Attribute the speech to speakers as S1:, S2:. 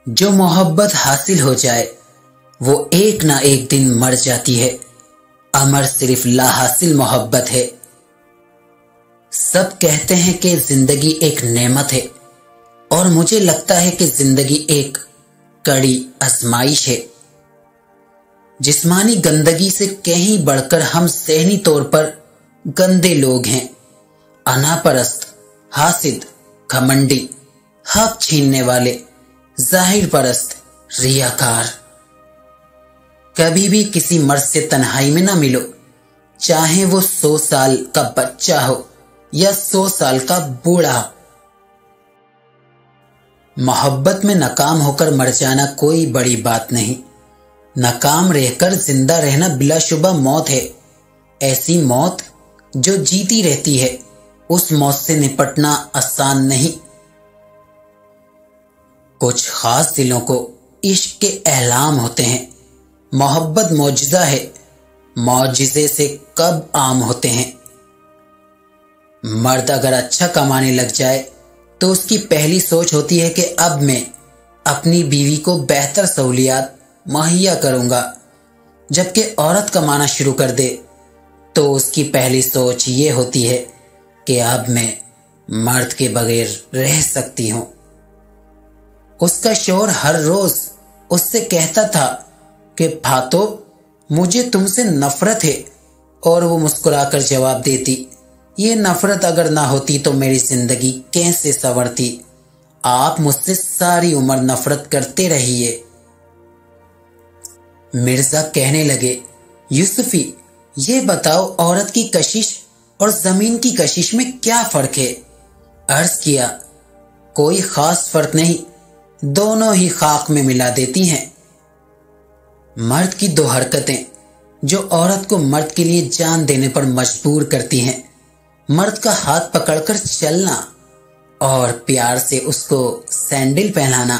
S1: जो मोहब्बत हासिल हो जाए वो एक ना एक दिन मर जाती है। अमर सिर्फ लाहासिल मोहब्बत है। सब कहते हैं कि जिंदगी एक नेमत है और मुझे लगता है कि जिंदगी एक कड़ी आजमाइश है। जिस्मानी गंदगी से कहीं बढ़कर हम ज़हनी तौर पर गंदे लोग हैं। अनापरस्त, हासिद, घमंडी, हक छीनने वाले, जाहिर परस्त, रियाकार। कभी भी किसी मर्द से तन्हाई में ना मिलो, चाहे वो 100 साल का बच्चा हो या 100 साल का बूढ़ा। मोहब्बत में नाकाम होकर मर जाना कोई बड़ी बात नहीं। नाकाम रहकर जिंदा रहना बिलाशुबा मौत है। ऐसी मौत जो जीती रहती है, उस मौत से निपटना आसान नहीं। कुछ खास दिलों को इश्क के एहलाम होते हैं। मोहब्बत मौजिज़ा है, मौजिज़े से कब आम होते हैं। मर्द अगर अच्छा कमाने लग जाए तो उसकी पहली सोच होती है कि अब मैं अपनी बीवी को बेहतर सहूलियात मुहैया करूंगा। जबकि औरत कमाना शुरू कर दे तो उसकी पहली सोच ये होती है कि अब मैं मर्द के बगैर रह सकती हूं। उसका शौहर हर रोज उससे कहता था कि फातो, मुझे तुमसे नफरत है, और वो मुस्कुराकर जवाब देती, ये नफरत अगर ना होती तो मेरी जिंदगी कैसे संवरती। आप मुझसे सारी उम्र नफरत करते रहिए। मिर्जा कहने लगे, यूसुफी, ये बताओ औरत की कशिश और जमीन की कशिश में क्या फर्क है। अर्ज किया, कोई खास फर्क नहीं, दोनों ही खाक में मिला देती हैं। मर्द की 2 हरकतें जो औरत को मर्द के लिए जान देने पर मजबूर करती हैं, मर्द का हाथ पकड़कर चलना और प्यार से उसको सैंडल पहनाना।